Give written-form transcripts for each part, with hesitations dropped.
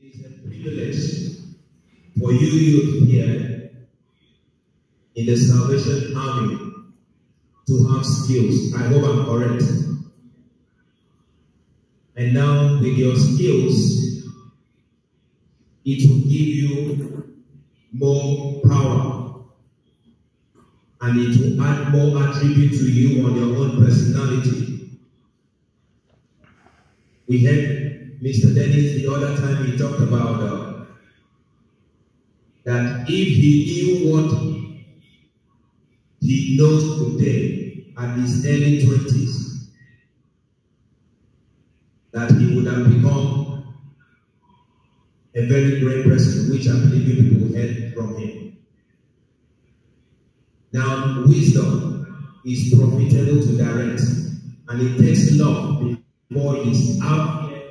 It is a privilege for you here in the Salvation Army to have skills. I hope I'm correct. And now with your skills, it will give you more power and it will add more attribute to you on your own personality. We heard Mr. Dennis the other time he talked about that if he knew what he knows today at his early 20s, that he would have become a very great person, which I believe you people heard from him. Now, wisdom is profitable to direct, and it takes love before it's out here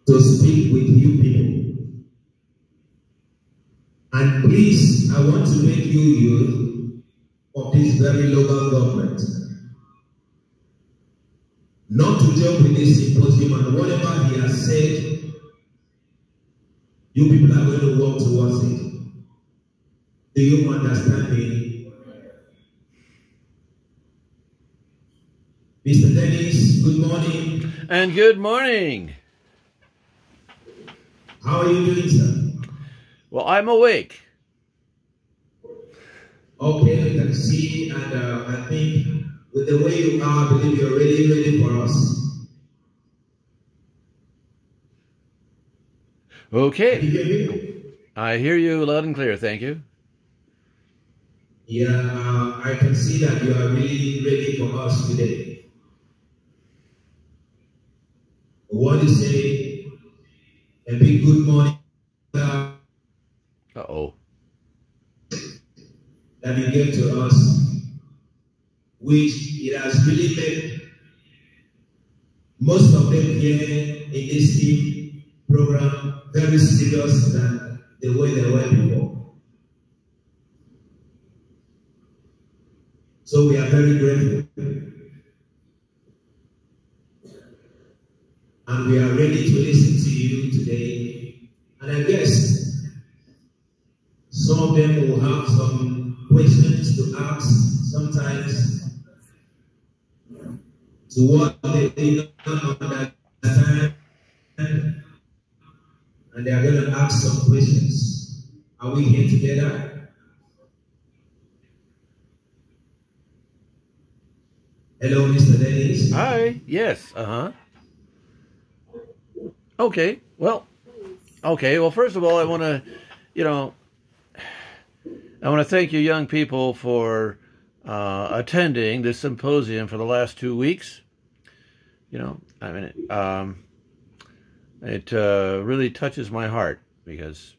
to speak with you people. And please, I want to make you youth of this very local government not to jump in this symposium and whatever he has said, you people are going to work towards it. Do you understand me? Mr. Dennis, good morning. And good morning. How are you doing, sir? Well, I'm awake. Okay, I can see, and I think with the way you are, I believe you're really ready for us. Okay. Can you hear me? I hear you loud and clear, thank you. Yeah, I can see that you are really ready for us today. I want to say a big good morning Uh-oh. that you gave to us, which it has really made most of them here in this team program very serious than the way they were before. So we are very grateful. And we are ready to listen to you today. And I guess some of them will have some questions to ask sometimes to what they did not understand. And they are going to ask some questions. Are we here together? Hello, Mr. Dennis. Hi. Yes. Okay. Well, first of all, I want to, I want to thank you young people for attending this symposium for the last 2 weeks. It really touches my heart because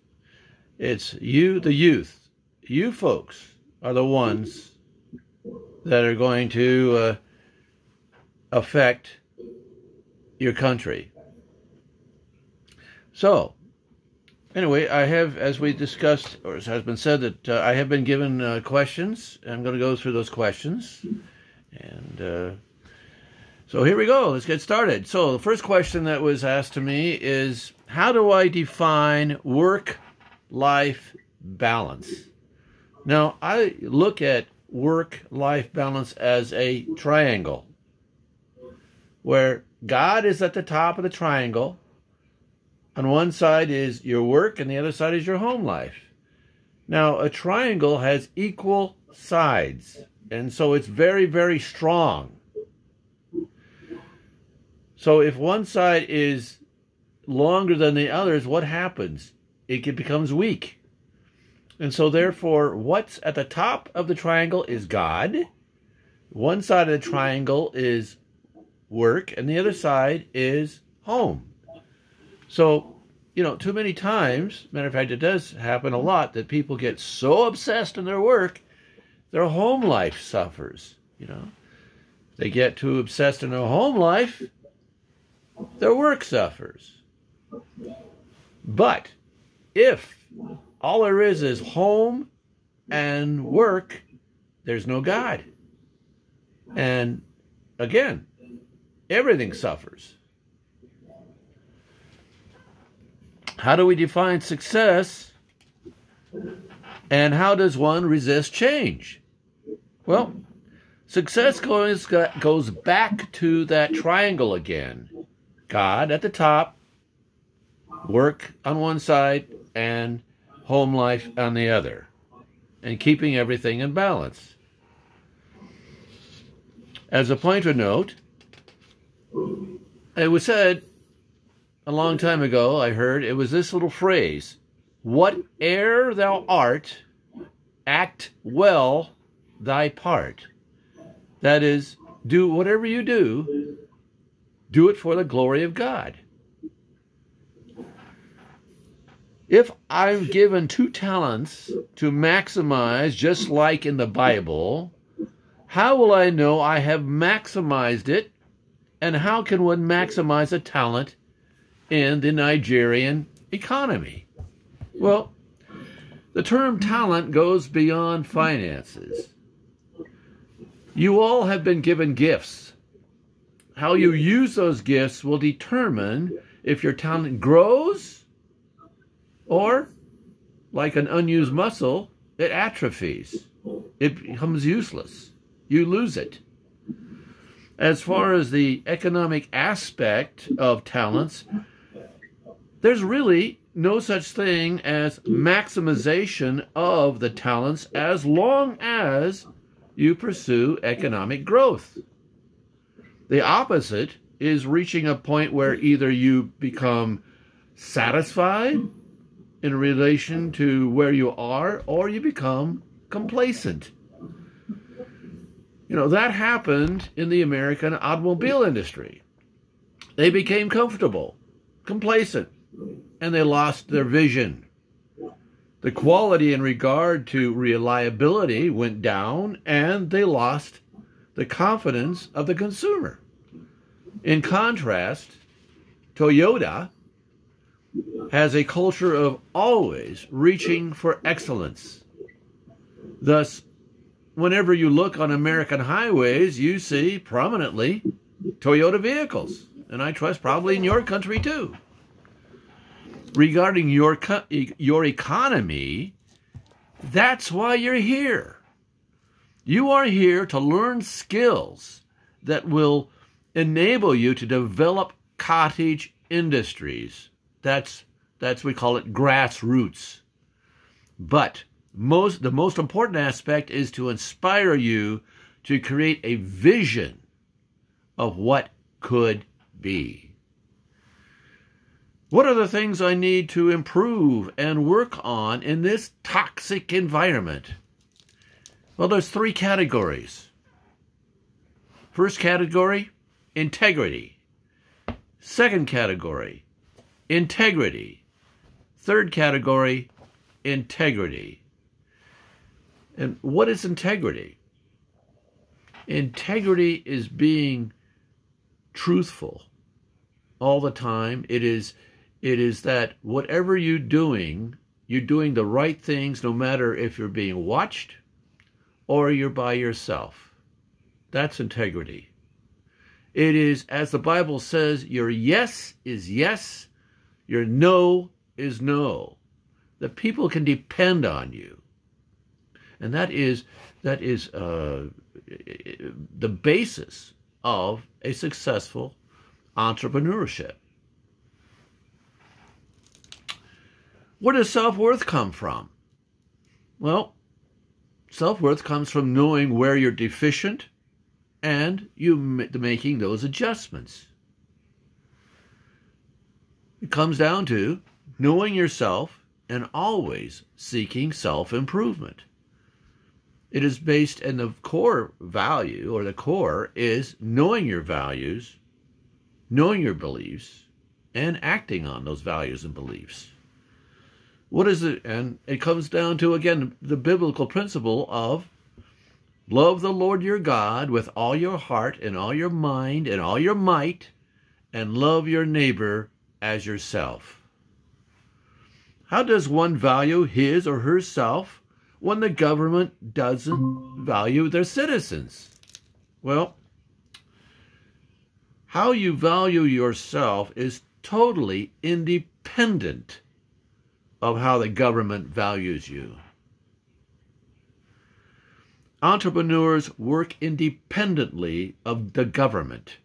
it's you, the youth. You folks are the ones that are going to affect your country. So, anyway, I have, as we discussed, or as has been said, that I have been given questions. I'm going to go through those questions. And so here we go. Let's get started. So the first question that was asked to me is, how do I define work-life balance? Now, I look at work-life balance as a triangle, where God is at the top of the triangle. On one side is your work, and the other side is your home life. Now, a triangle has equal sides, and so it's very, very strong. So if one side is longer than the others, what happens? It becomes weak. And so therefore, what's at the top of the triangle is God. One side of the triangle is work, and the other side is home. So, too many times, matter of fact, it does happen a lot, that people get so obsessed in their work, their home life suffers, They get too obsessed in their home life, their work suffers. But if all there is home and work, there's no God. And again, everything suffers. How do we define success? And how does one resist change? Well, success goes back to that triangle again. God at the top, work on one side, and home life on the other, and keeping everything in balance. As a pointer note, it was said a long time ago, I heard, it was this little phrase, "Whate'er thou art, act well thy part." That is, do whatever you do it for the glory of God. If I'm given 2 talents to maximize, just like in the Bible, how will I know I have maximized it? And how can one maximize a talent in the Nigerian economy? Well, the term talent goes beyond finances. You all have been given gifts. How you use those gifts will determine if your talent grows or, like an unused muscle, it atrophies. It becomes useless. You lose it. As far as the economic aspect of talents, there's really no such thing as maximization of the talents as long as you pursue economic growth. The opposite is reaching a point where either you become satisfied in relation to where you are, or you become complacent. You know, that happened in the American automobile industry. They became comfortable, complacent, and they lost their vision. The quality in regard to reliability went down, and they lost the confidence of the consumer. In contrast, Toyota has a culture of always reaching for excellence. Thus, whenever you look on American highways, you see prominently Toyota vehicles, and I trust probably in your country too. Regarding your economy, that's why you're here. You are here to learn skills that will enable you to develop cottage industries. That's we call it grassroots. But the most important aspect is to inspire you to create a vision of what could be. What are the things I need to improve and work on in this toxic environment? Well, there's 3 categories. First category, integrity. Second category, integrity. Third category, integrity. And what is integrity? Integrity is being truthful all the time. It is that whatever you're doing the right things, no matter if you're being watched or you're by yourself. That's integrity. It is, as the Bible says, your yes is yes, your no is no. That people can depend on you. And that is the basis of a successful entrepreneurship. Where does self-worth come from? Well, self-worth comes from knowing where you're deficient and you making those adjustments. It comes down to knowing yourself and always seeking self-improvement. It is based in the core value, or the core is knowing your values, knowing your beliefs, and acting on those values and beliefs. What is it? And it comes down to, again, the biblical principle of love the Lord your God with all your heart and all your mind and all your might, and love your neighbor as yourself. How does one value his or herself when the government doesn't value their citizens? Well, how you value yourself is totally independent of how the government values you. Entrepreneurs work independently of the government.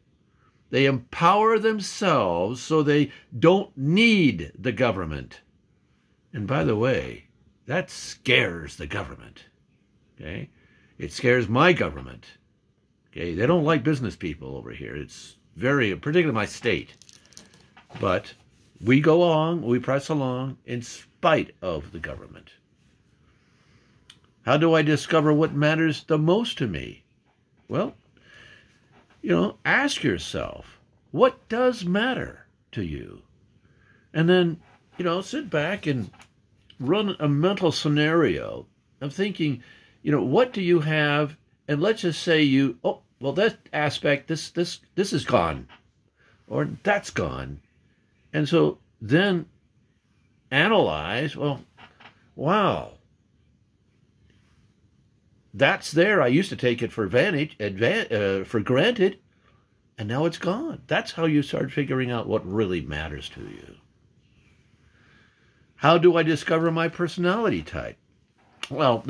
They empower themselves so they don't need the government. And by the way, that scares the government. Okay? It scares my government. Okay? They don't like business people over here. It's very, particularly my state. But we go along, we press along in spite of the government. How do I discover what matters the most to me? Well, ask yourself, what does matter to you? And then, sit back and run a mental scenario of thinking, what do you have? And let's just say that aspect, this is gone, or that's gone. And so then analyze, wow, that's there. I used to take it for granted, and now it's gone. That's how you start figuring out what really matters to you. How do I discover my personality type? Well,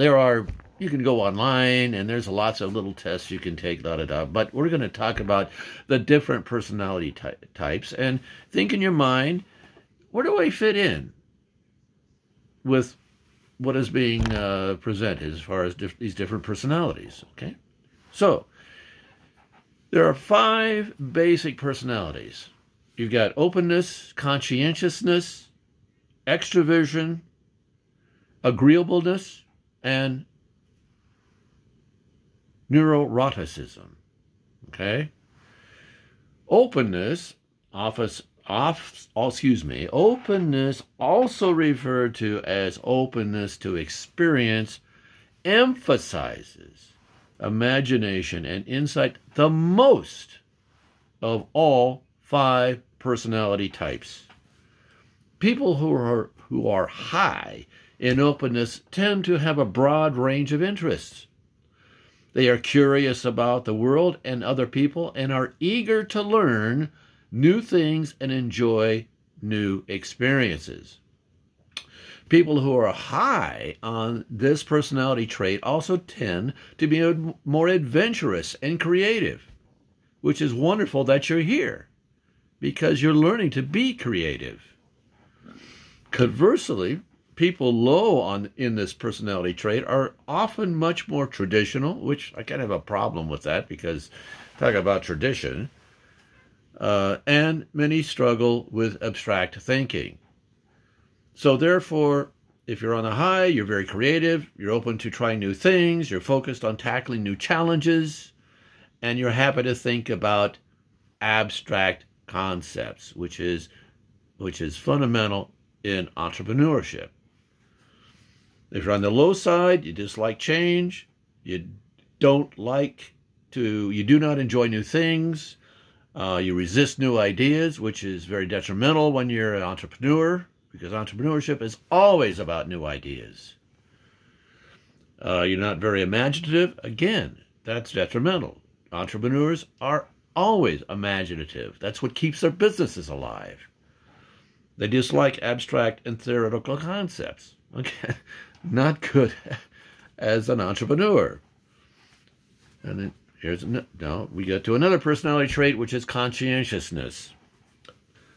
you can go online, and there's lots of little tests you can take, but we're going to talk about the different personality types, and think in your mind, where do I fit in with what is being presented as far as these different personalities, okay? So, there are 5 basic personalities. You've got openness, conscientiousness, extroversion, agreeableness, and neuroticism, okay? Openness, openness, also referred to as openness to experience, emphasizes imagination and insight the most of all 5 personality types. People who are high in openness tend to have a broad range of interests. They are curious about the world and other people and are eager to learn new things and enjoy new experiences. People who are high on this personality trait also tend to be more adventurous and creative, which is wonderful that you're here because you're learning to be creative. Conversely, people low in this personality trait are often much more traditional, which I kind of have a problem with that because talk about tradition, and many struggle with abstract thinking. So therefore, if you're on the high, you're very creative, you're open to trying new things, you're focused on tackling new challenges, and you're happy to think about abstract concepts, which is fundamental in entrepreneurship. If you're on the low side, you dislike change, you do not enjoy new things, you resist new ideas, which is very detrimental when you're an entrepreneur, because entrepreneurship is always about new ideas. You're not very imaginative. Again, that's detrimental. Entrepreneurs are always imaginative. That's what keeps their businesses alive. They dislike abstract and theoretical concepts. Okay, not good as an entrepreneur. And then we get to another personality trait, which is conscientiousness.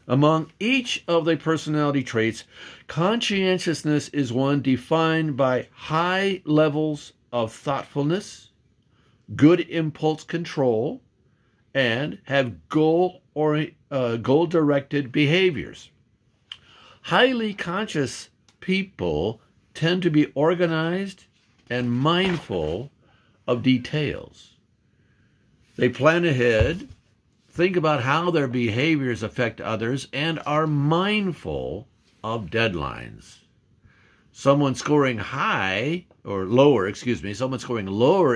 Among each of the personality traits, conscientiousness is one defined by high levels of thoughtfulness, good impulse control, and have goal-directed behaviors. Highly conscious people tend to be organized and mindful of details. They plan ahead, think about how their behaviors affect others, and are mindful of deadlines. Someone scoring lower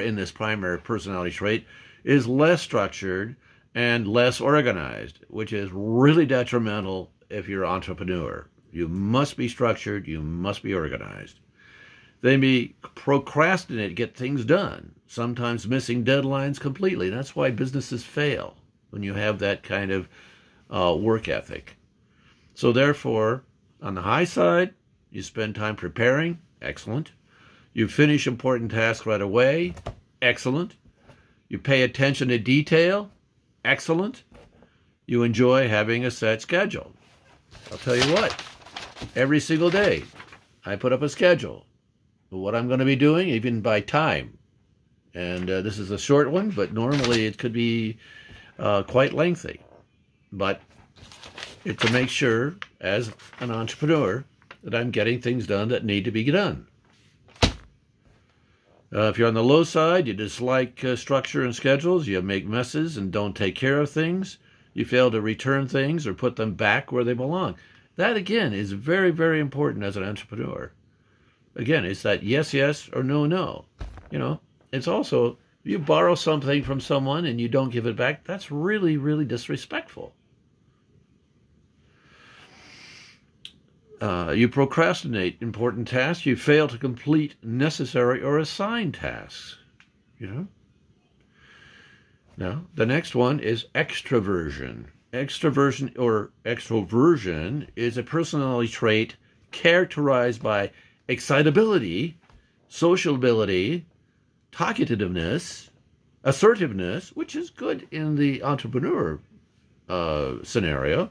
in this primary personality trait is less structured and less organized, which is really detrimental if you're an entrepreneur. You must be structured, you must be organized. They may procrastinate, get things done, sometimes missing deadlines completely. That's why businesses fail, when you have that kind of work ethic. So therefore, on the high side, You spend time preparing. Excellent. You finish important tasks right away. Excellent. You pay attention to detail. Excellent. You enjoy having a set schedule. I'll tell you what, every single day I put up a schedule of what I'm going to be doing, even by time. And this is a short one, but normally it could be quite lengthy. But it's to make sure, as an entrepreneur, that I'm getting things done that need to be done. If you're on the low side, you dislike structure and schedules, you make messes and don't take care of things, you fail to return things or put them back where they belong. That, again, is very, very important as an entrepreneur. Again, it's that yes, yes, or no, no. You know, it's also, if you borrow something from someone and you don't give it back, that's really, really disrespectful. You procrastinate important tasks. You fail to complete necessary or assigned tasks. You know? Now, the next one is extroversion. Extroversion or extroversion is a personality trait characterized by excitability, sociability, talkativeness, assertiveness, which is good in the entrepreneur scenario,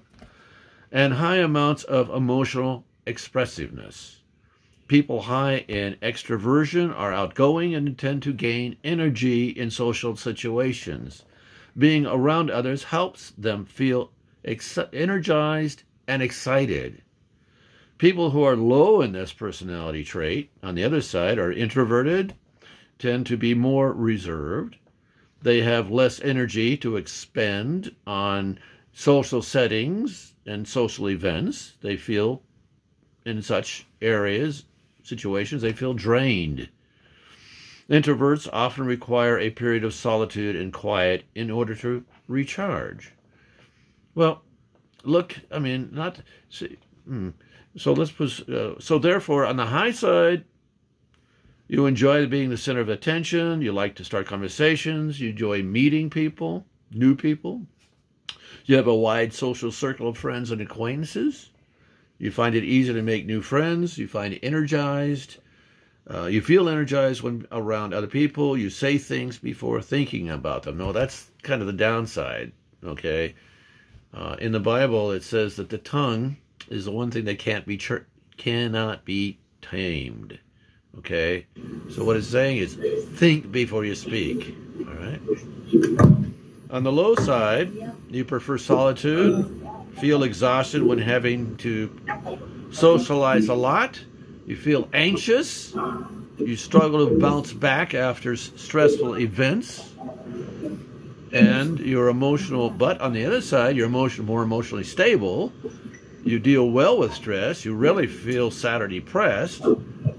and high amounts of emotional expressiveness. People high in extroversion are outgoing and tend to gain energy in social situations. Being around others helps them feel energized and excited. People who are low in this personality trait, on the other side, are introverted, tend to be more reserved. They have less energy to expend on social settings and social events. They feel, in such areas, situations, they feel drained. Introverts often require a period of solitude and quiet in order to recharge. Well, look, I mean, not... So let's put, so therefore, on the high side, you enjoy being the center of attention. You like to start conversations. You enjoy meeting people, new people. You have a wide social circle of friends and acquaintances. You find it easy to make new friends. You find energized. You feel energized when around other people. You say things before thinking about them. No, that's kind of the downside, okay? In the Bible, it says that the tongue is the one thing that cannot be tamed, okay? So what it's saying is think before you speak, all right? On the low side, you prefer solitude, feel exhausted when having to socialize a lot, you feel anxious, you struggle to bounce back after stressful events, and you're emotional, but on the other side, you're more emotionally stable. You deal well with stress, you really feel sad or depressed,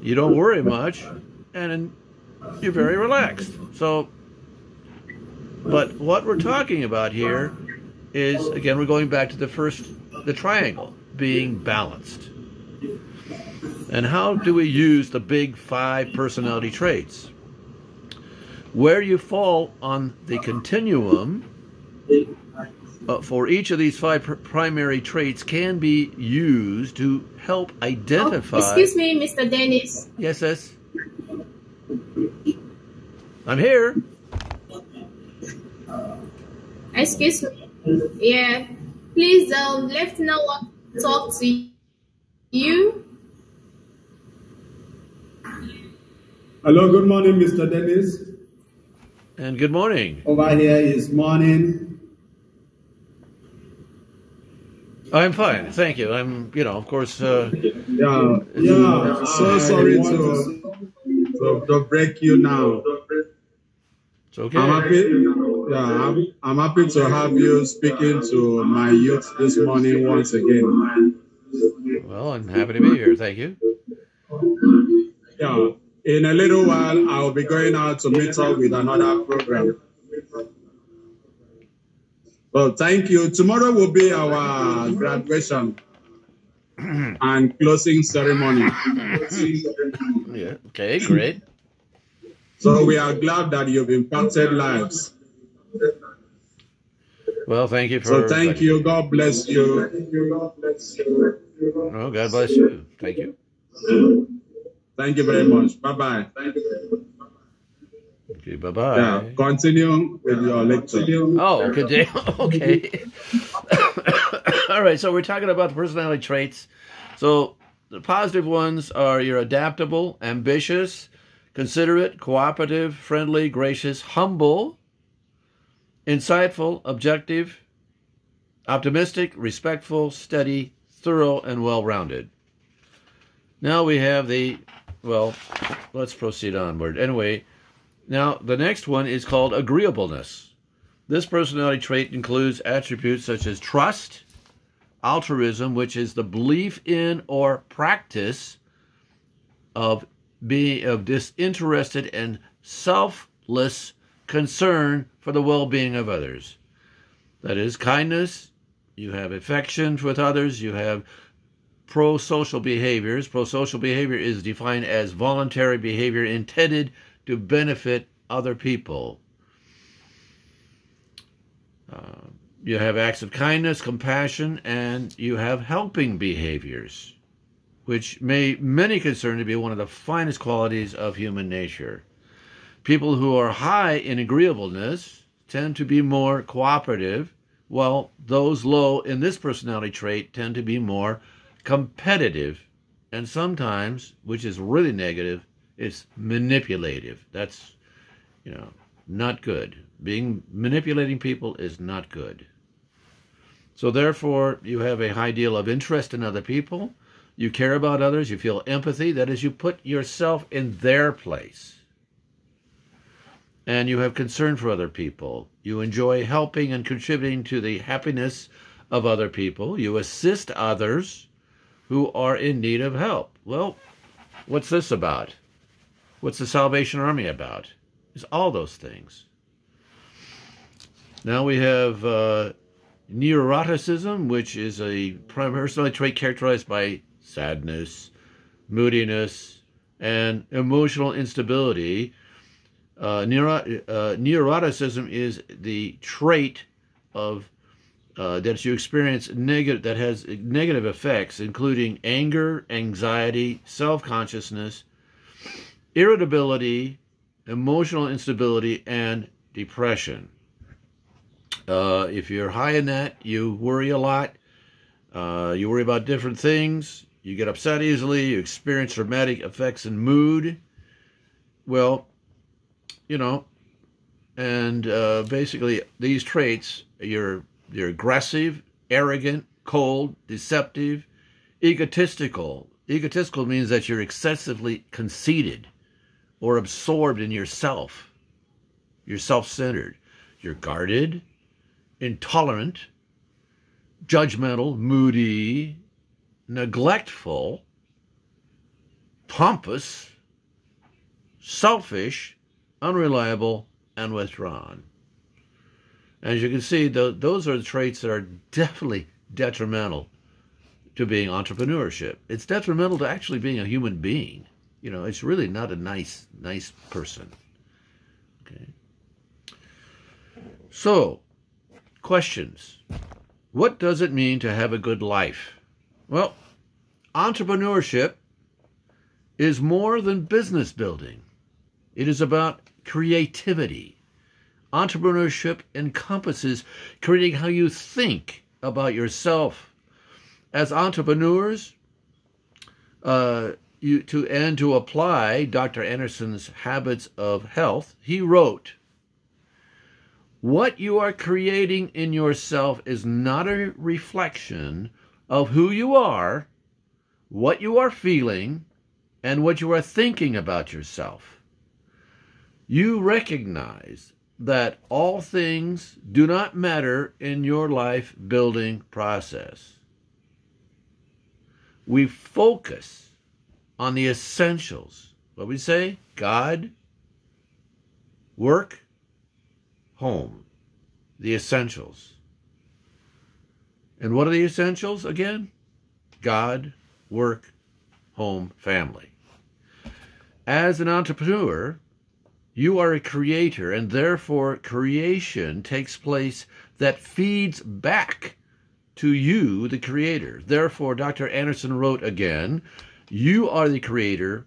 you don't worry much, and you're very relaxed. So, but what we're talking about here is, again, we're going back to the triangle, being balanced. And how do we use the big 5 personality traits? Where you fall on the continuum for each of these 5 primary traits can be used to help identify... excuse me, Mr. Dennis. Yes, yes. I'm here. Excuse me. Yeah. Please, Lieutenant want to talk to you. Hello, good morning, Mr. Dennis. And good morning. Over here is morning. I'm fine, thank you. I'm, of course... So sorry to break you now. It's okay. I'm happy to have you speaking to my youth this morning once again. Well, I'm happy to be here, thank you. Yeah, in a little while, I'll be going out to meet up with another program. Well, thank you. Tomorrow will be our graduation and closing ceremony. Yeah. Okay, great. So we are glad that you've impacted lives. Well, thank you for... So thank you. God bless you. Oh, God bless you. Thank you. Thank you very much. Bye-bye. Okay, bye-bye. Yeah, continue with your lecture. Oh, continue. Okay. All right, so we're talking about the personality traits. So the positive ones are you're adaptable, ambitious, considerate, cooperative, friendly, gracious, humble, insightful, objective, optimistic, respectful, steady, thorough, and well-rounded. Now we have well, let's proceed onward. Anyway, now the next one is called agreeableness. This personality trait includes attributes such as trust, altruism, which is the belief in or practice of disinterested and selfless concern for the well-being of others. That is kindness, you have affection with others, you have pro-social behaviors. Pro-social behavior is defined as voluntary behavior intended to benefit other people. You have acts of kindness, compassion, and you have helping behaviors, which many consider to be one of the finest qualities of human nature. People who are high in agreeableness tend to be more cooperative, while those low in this personality trait tend to be more competitive, and sometimes, which is really negative, it's manipulative. That's, not good. Manipulating people is not good. So therefore, you have a high deal of interest in other people. You care about others. You feel empathy. That is, you put yourself in their place. And you have concern for other people. You enjoy helping and contributing to the happiness of other people. You assist others who are in need of help. Well, what's this about? What's the Salvation Army about? It's all those things. Now we have neuroticism, which is a personality trait characterized by sadness, moodiness, and emotional instability. Neuroticism is the trait of that you experience that has negative effects, including anger, anxiety, self-consciousness, irritability, emotional instability, and depression. If you're high in that, you worry a lot. You worry about different things. You get upset easily. You experience dramatic effects in mood. Well, and basically these traits, you're aggressive, arrogant, cold, deceptive, egotistical. Egotistical means that you're excessively conceited or absorbed in yourself. You're self-centered. You're guarded, intolerant, judgmental, moody, neglectful, pompous, selfish, unreliable, and withdrawn. As you can see, those are the traits that are definitely detrimental to being entrepreneurship. It's detrimental to actually being a human being. It's really not a nice person. Okay. So, questions. What does it mean to have a good life? Well, entrepreneurship is more than business building. It is about creativity. Entrepreneurship encompasses creating how you think about yourself. As entrepreneurs, to apply Dr. Anderson's habits of health, he wrote, "What you are creating in yourself is not a reflection of who you are, what you are feeling, and what you are thinking about yourself. You recognize that all things do not matter in your life building process. We focus on the essentials." What we say? God, work, home. The essentials. And what are the essentials again? God, work, home, family. As an entrepreneur, you are a creator, and therefore creation takes place that feeds back to you, the creator. Therefore, Dr. Anderson wrote again, You are the creator,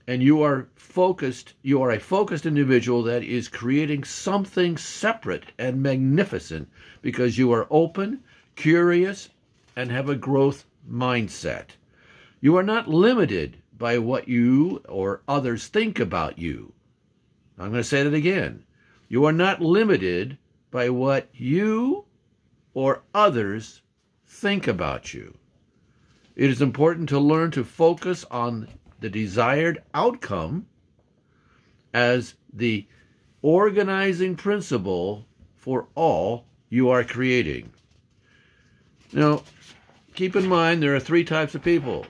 and you are focused. You are a focused individual that is creating something separate and magnificent because you are open, curious, and have a growth mindset. You are not limited by what you or others think about you. I'm going to say that again. You are not limited by what you or others think about you. It is important to learn to focus on the desired outcome as the organizing principle for all you are creating. Now, keep in mind there are three types of people.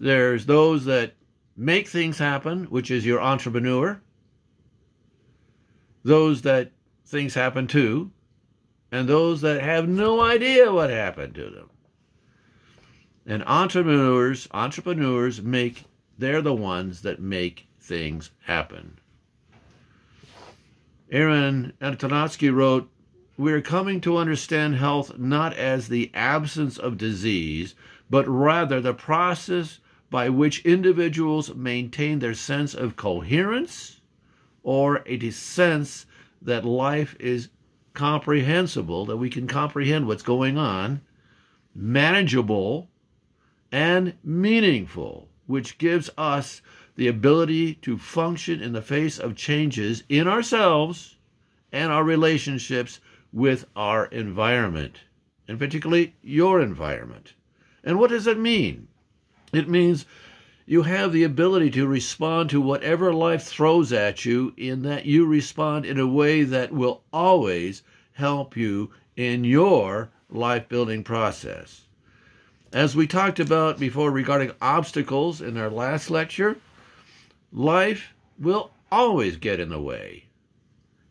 There's those that make things happen, which is your entrepreneur. Those that things happen to, and those that have no idea what happened to them. And entrepreneurs they're the ones that make things happen. Aaron Antonovsky wrote, "We are coming to understand health not as the absence of disease, but rather the process by which individuals maintain their sense of coherence or a sense that life is comprehensible, that we can comprehend what's going on, manageable, and meaningful, which gives us the ability to function in the face of changes in ourselves and our relationships with our environment, and particularly your environment." And what does it mean? It means you have the ability to respond to whatever life throws at you, in that you respond in a way that will always help you in your life-building process. As we talked about before regarding obstacles in our last lecture, life will always get in the way.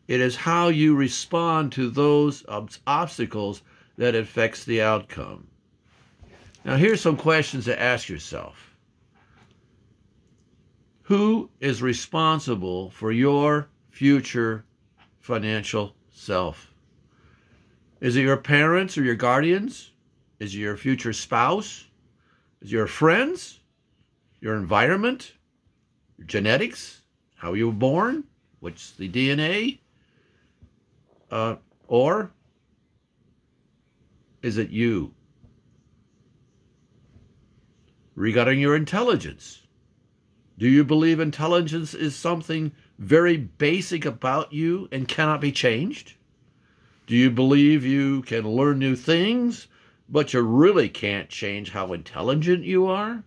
It is how you respond to those obstacles that affects the outcome. Now, here's some questions to ask yourself. Who is responsible for your future financial self? Is it your parents or your guardians? Is it your future spouse? Is it your friends? Your environment? Your genetics? How you were born? What's the DNA? Or is it you? Regarding your intelligence, do you believe intelligence is something very basic about you and cannot be changed? Do you believe you can learn new things, but you really can't change how intelligent you are?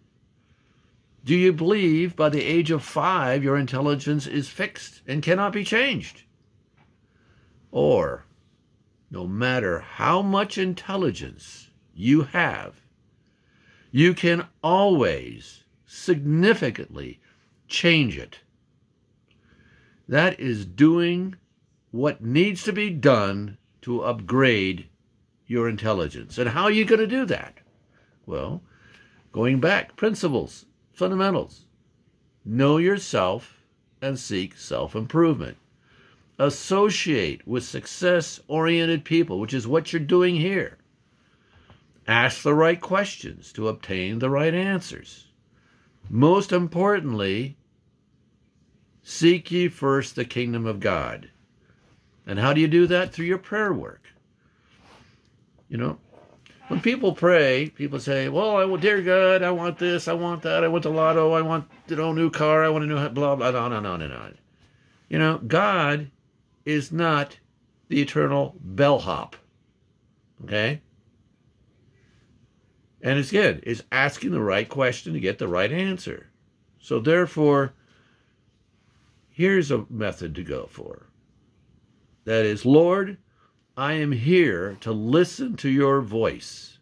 Do you believe by the age of 5 your intelligence is fixed and cannot be changed? Or, no matter how much intelligence you have, you can always significantly change it. That is doing what needs to be done to upgrade your intelligence. And how are you going to do that? Well, going back, principles, fundamentals. Know yourself and seek self-improvement. Associate with success-oriented people, which is what you're doing here. Ask the right questions to obtain the right answers. Most importantly, seek ye first the kingdom of God. And how do you do that? Through your prayer work. You know, when people pray, people say, well, dear God, I want this, I want that, I want the lotto, I want a new car, I want a new blah, blah, no. You know, God is not the eternal bellhop. Okay? And again, it's asking the right question to get the right answer. So therefore, here's a method to go for. That is, Lord, I am here to listen to your voice.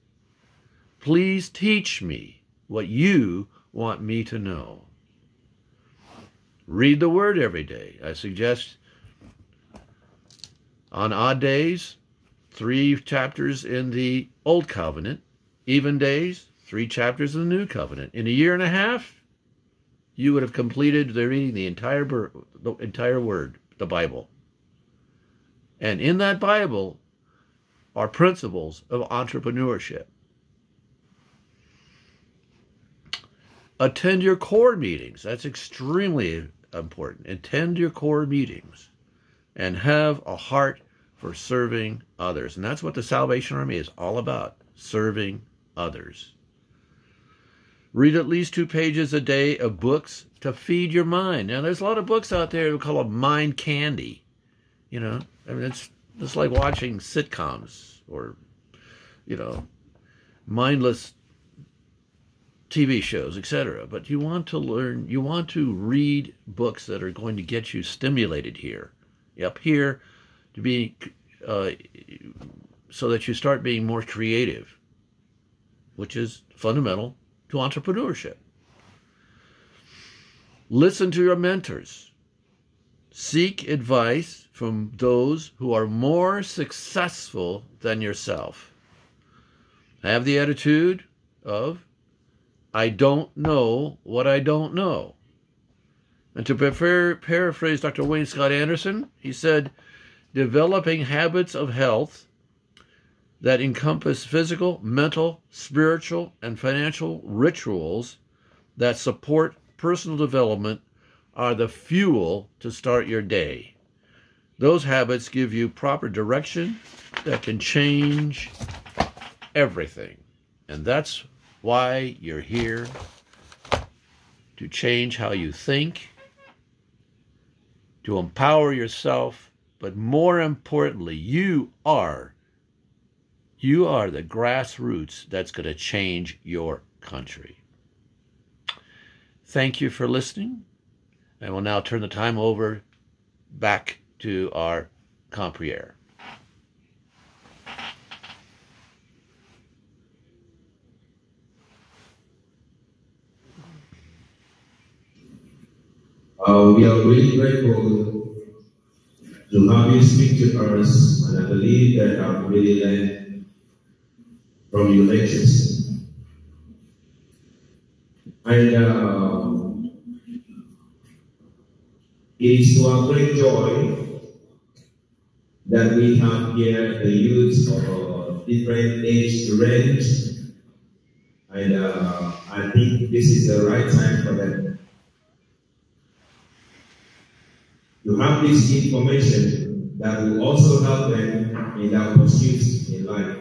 Please teach me what you want me to know. Read the Word every day. I suggest on odd days, 3 chapters in the Old Covenant. Even days, 3 chapters in the New Covenant. In a year and a half, you would have completed reading the entire Word, the Bible. And in that Bible are principles of entrepreneurship. Attend your core meetings. That's extremely important. Attend your core meetings and have a heart for serving others. And that's what the Salvation Army is all about, serving others. Read at least 2 pages a day of books to feed your mind. Now, there's a lot of books out there we call them mind candy. You know, I mean, it's like watching sitcoms or, you know, mindless TV shows, etc. But you want to learn, you want to read books that are going to get you stimulated here, up here, to be, so that you start being more creative, which is fundamental to entrepreneurship. Listen to your mentors. Seek advice from those who are more successful than yourself. Have the attitude of, I don't know what I don't know. And to paraphrase Dr. Wayne Scott Anderson, he said, developing habits of health that encompass physical, mental, spiritual, and financial rituals that support personal development are the fuel to start your day. Those habits give you proper direction that can change everything. And that's why you're here, to change how you think, to empower yourself, but more importantly, you are the grassroots that's going to change your country. Thank you for listening. I will now turn the time over back to our compere. We are really grateful to have you speak to us, and I believe that I've really learned from your lectures. And it's to our great joy that we have here the youth of different age range, and I think this is the right time for them to have this information that will also help them in their pursuits in life.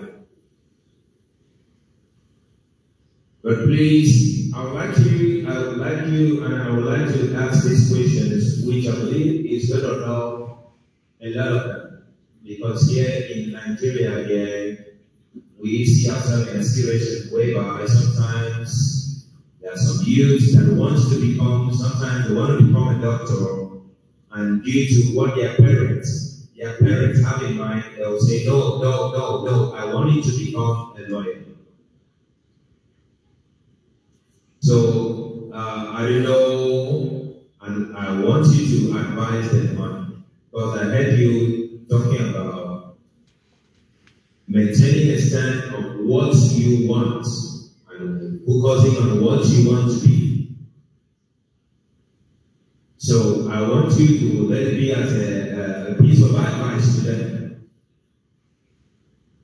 But please, I would like to ask these questions, which I believe is going to help a lot of them. Because here in Nigeria, again, we see ourselves in a situation whereby sometimes there are some youth that wants to become, sometimes they want to become a doctor, and due to what their parents have in mind, they'll say, no, I want you to become a lawyer. So, I don't know, and I want you to advise them on, because I heard you talking about maintaining a stand of what you want and focusing on what you want to be. So I want you to let it be as a piece of advice to them.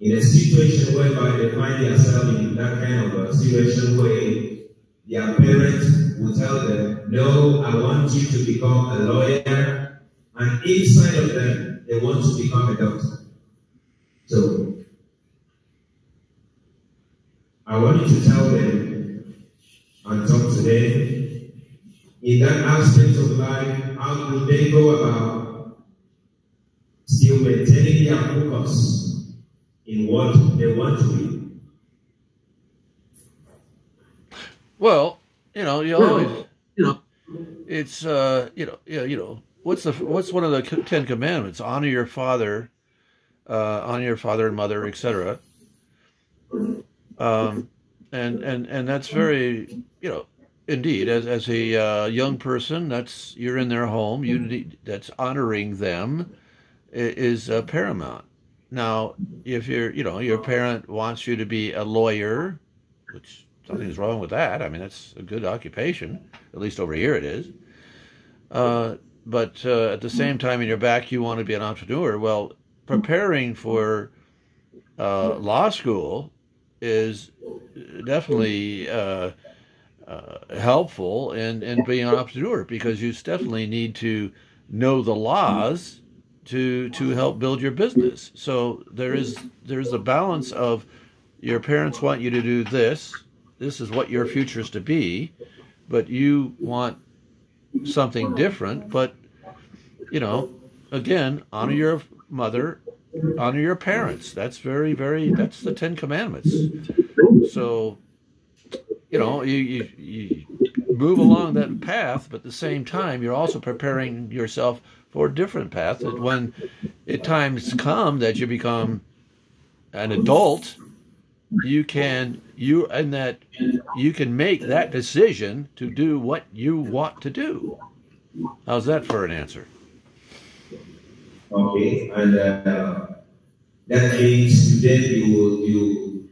In a situation whereby they find themselves in that kind of a situation where their parents will tell them, no, I want you to become a lawyer, and inside of them, they want to become a doctor. So I want you to tell them and talk to them. In that aspect of life, how do they go about still maintaining their focus in what they want to be? Well, you always, it's what's one of the 10 commandments? Honor your father and mother, etc. And that's very, indeed, as a young person, you're in their home. That's honoring them is paramount. Now, if your parent wants you to be a lawyer, which nothing's wrong with that. I mean, that's a good occupation. At least over here it is. But at the same time, in your back, you want to be an entrepreneur. Well, preparing for law school is definitely helpful in being an entrepreneur, because you definitely need to know the laws to help build your business. So there's a balance of your parents want you to do this. This is what your future is to be, but you want something different. But, again, honor your mother, honor your parents. That's that's the 10 Commandments. So, you move along that path, but at the same time, you're also preparing yourself for a different path. That when times come that you become an adult, you can make that decision to do what you want to do. How's that for an answer? Okay, and that means then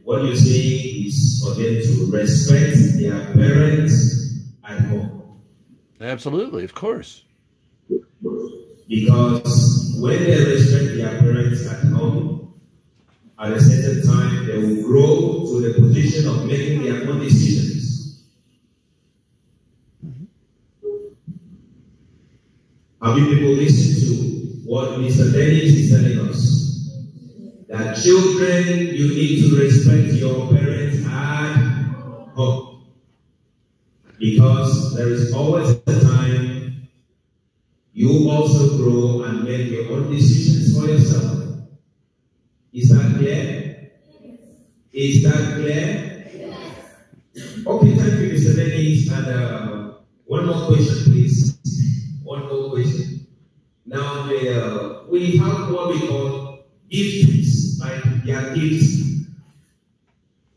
what you're saying is for them to respect their parents at home. Absolutely, of course. Because when they respect their parents at home, at a certain time they will grow to the position of making their own decisions. Have you people listened to what Mr. Dennis is telling us? That children, you need to respect your parents at home. Because there is always a time you also grow and make your own decisions for yourself. Is that clear? Is that clear? Okay, thank you, Mr. Dennis. And one more question, please. One more question. Now, we have what we call gifts, like their gifts.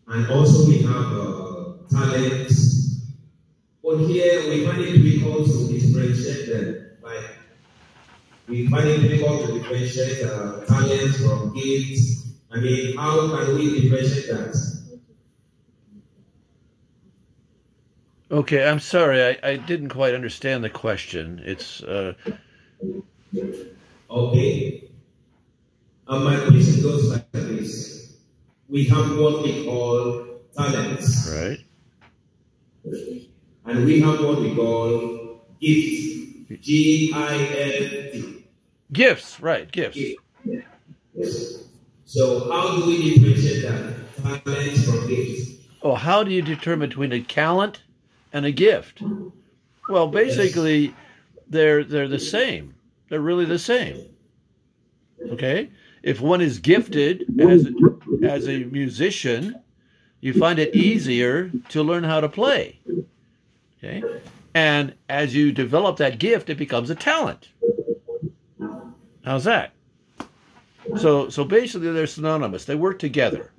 And also we have talents. But here we find it difficult to differentiate them. Like, we find it difficult to differentiate talents from gifts. I mean, how can we differentiate that? Okay, I'm sorry, I didn't quite understand the question. It's okay. My question goes like this: we have what we call talents, right, and we have what we call gifts. G-I-F-T. Gifts, right? Gifts. Yes. So how do we differentiate that talents from gifts? Oh, how do you determine between a talent and a gift? Well, basically, they're the same. They're really the same. Okay? If one is gifted as a musician, you find it easier to learn how to play. Okay? And as you develop that gift, it becomes a talent. How's that? So basically, they're synonymous. They work together.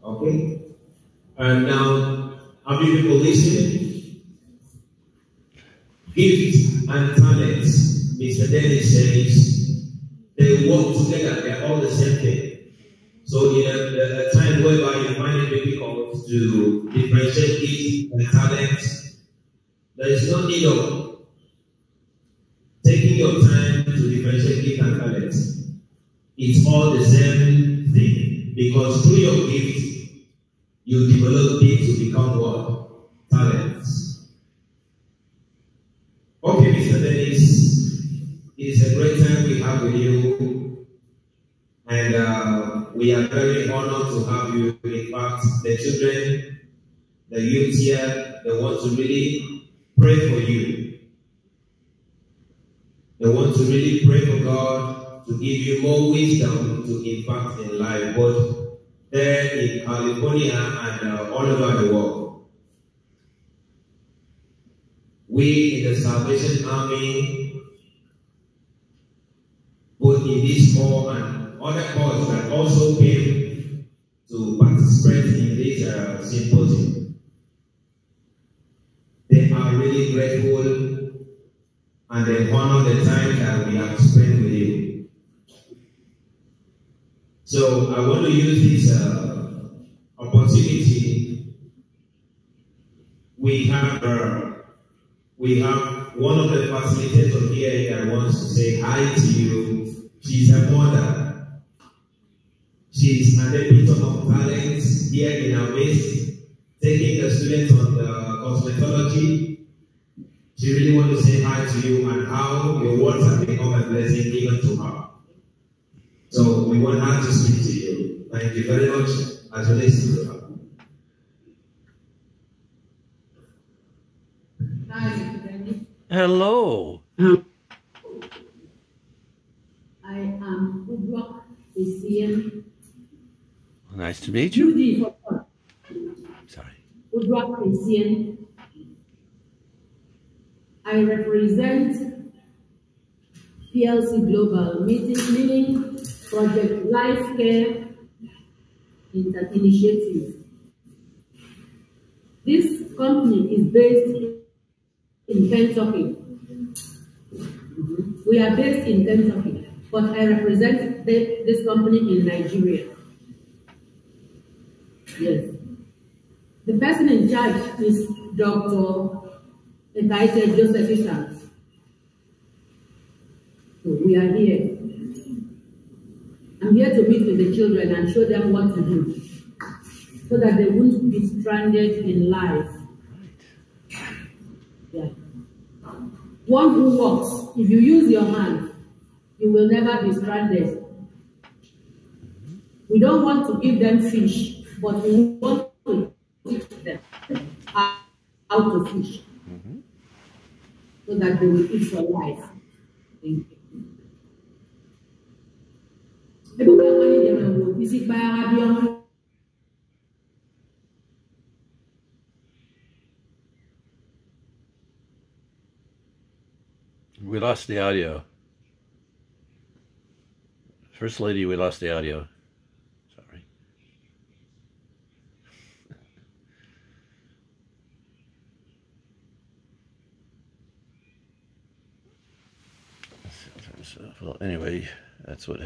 Okay. And now, have you people listening? Gifts and talents, Mr. Dennis says, they work together. They're all the same thing. So in a time whereby you find it difficult to differentiate gifts and talents, there is no need of taking your time to differentiate gifts and talents. It's all the same thing. Because through your gift, you develop it to become what? Talents. Okay, Mr. Dennis, it's a great time we have with you. And we are very honored to have you. In fact, the children, the youth here, they want to really pray for you. They want to really pray for God to give you more wisdom to impact in life, both there in California and all over the world. We in the Salvation Army, both in this call and other calls that also came to participate in this symposium, they are really grateful and they honor the time that we have spent with you. So I want to use this opportunity. We have one of the facilitators here that wants to say hi to you. She's a mother. She's an epitome of talents here in our midst, taking the students on the cosmetology. She really wants to say hi to you and how your words have become a blessing even to her. So we want her to speak to you. Thank you very much as you listen to her. Hello. I am Udwak Esian. Nice to meet you. Sorry. Udwak Esian. I represent PLC Global, meaning Project Life Care Initiative. This company is based in Kentucky. We are based in Kentucky, but I represent this company in Nigeria. Yes. The person in charge is Dr. Ikot Ebom. So we are here. I'm here to meet with the children and show them what to do, so that they won't be stranded in life. Yeah. One who walks, if you use your hand, you will never be stranded. We don't want to give them fish, but we want to teach them how to fish, so that they will eat for life. Thank you. We lost the audio. First lady, we lost the audio. Sorry. Well, anyway, that's what happened.